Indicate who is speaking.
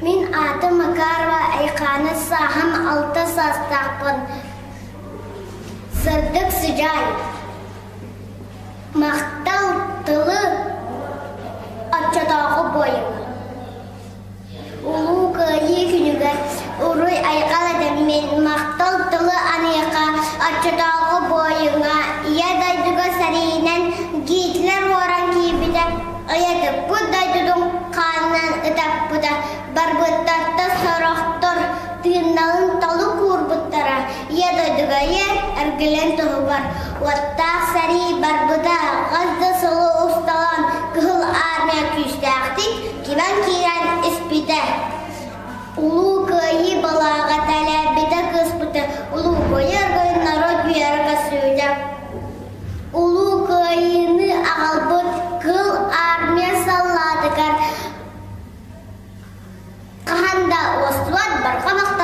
Speaker 1: Min аты Макарова Айқаны сахам алты састақпын. Сырдық сыжай. Мақтал тылы атчатағы бойыңа. Улу күйі күнігі ұрой айқалады мен мақтал тылы анайқа атчатағы бойыңа. Ия дайдыға сарейінен гейтлер оран кейбіді аяды. Бұд дайдыдың қанынан ұтап бұда. Барбыттарта сарақтар тыйналын талы курбыттара. Ия дайдыға әргілен тұғы бар. Оттақ сари барбыда ғазды сұлы ұсталан күл армия күштәқтік кебен кейрен іспеді. Улу күйі балаға тәләбеді кыспыты. Улу көйір көйін народ бүйерға сөйді. Улу күйіні ағалбыт күл армия салладығар. Қағанда осылад бар қамақ